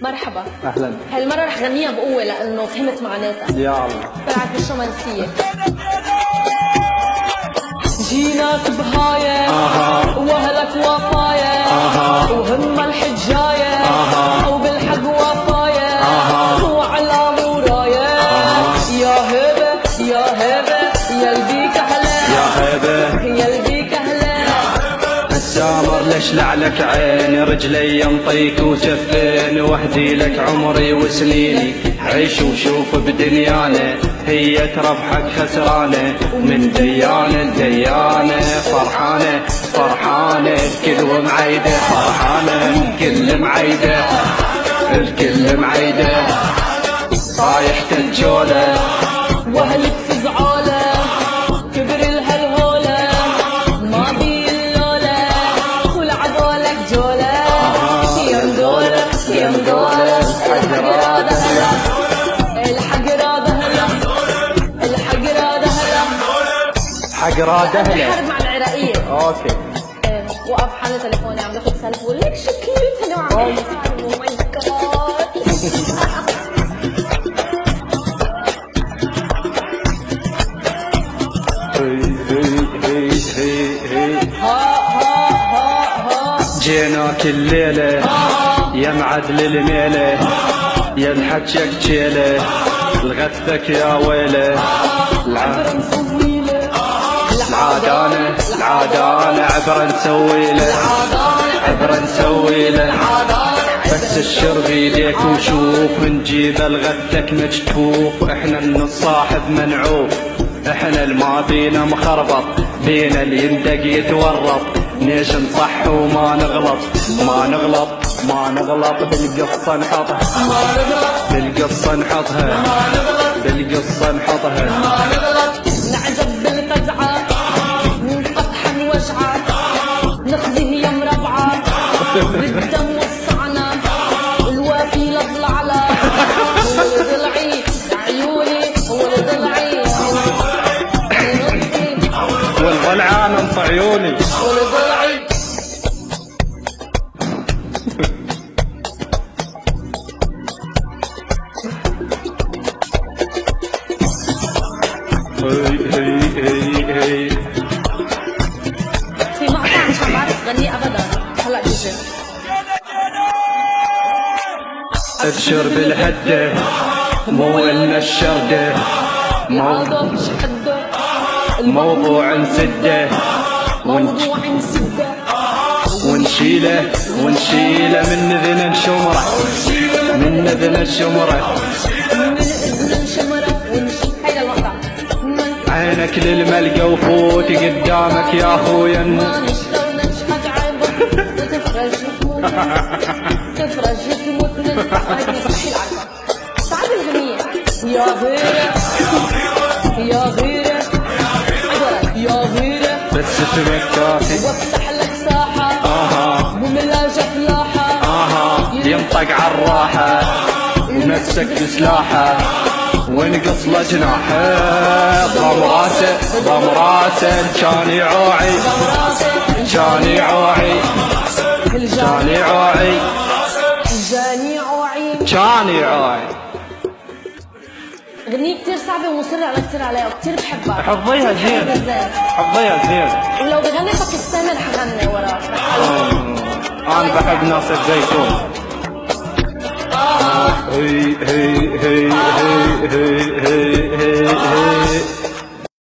مرحبا. اهلا. هالمرة رح غنيها بقوة لأنه فهمت معناتها. يا الله. طلعت مش رومانسية. جيناك بهاية واهلك وفاية وهم الحجاية وبالحق وفاية وعلى موراية يا هبة يا هبة يلبيك أهلا يا هبة يلبيك أهلا. السامر ليش لعلك عيني رجلي ينطيك وشفين وحدي لك عمري وسنيني عيش وشوف بدنيانا هي تربحك خسرانة ومن ديانة لديانة فرحانة فرحانة الكل ومعيدة فرحانة الكل معيدة الكل معيدة طايح الجولة واهلك في زعالة كبر الهالهولة ما بي اللولة ولعبولك جولة يا مدولة يا مدولة الحق راد هلا الحق راد هلا الحق راد هلا حق راد اهله. حرب مع العراقية. اوكي. وقف حالي تليفوني عم باخذ سلف بقول لك شو كيوت هلا وعم او ماي جاد. جيناك الليلة يا معدل الميلة يا الحجك جيلة لغثك يا ويلة العادانة العادانة عبرة نسويله عبرة نسويله بس الشرب يديك وشوف نجيب لغثك مجتوف احنا الصاحب منعوف احنا الما بينا مخربط بينا اللي يندق يتورط ليش نصح وما نغلط ما نغلط ما نغلط بالقصة نحطها بالقصة نحطها بالقصة نحطها نعجب بالقزعة نفتح وجعة نخزن يا مربعة بالدم والصعنة الوافي للضلعلة ولد العيد عيوني ولد العيد والغلعان انت عيوني ولد العيد. هي في مقطع مش عم بعرف غنيه ابدا هلا بيجي. ابشر بالهدة مو إلنا الشردة العوضة مش حده موضوع نسده موضوع نسده ونشيله ونشيله من نذن الشمرة من نذن الشمرة من اذن الشمرة ونشيل هيدا المقطع. عينك للملقى وفوت قدامك يا اخويا ما نشتغل نشحق عيبك وتفرج تموت تفرج تموت هيك مستحيل عارفة. تعال الغنية يا غيرة يا غيرة يا غيرة بس تمكاتي وافتح لك ساحة وملا جفلاحة ينطق عالراحة ونسك بسلاحه ونقص له جناحه ضم راسه ضم راسه كان يعوعي كان يعوعي كان يعوعي جاني عوعي. كان يعوعي. غنية كتير صعبة ومصرة على كتير عليها وكتير بحبها. حفظيها زين حفظيها زين. ولو بغني باكستاني رح غني وراه. انا بحب ناصر زيتون. هي هي هي هي هي هي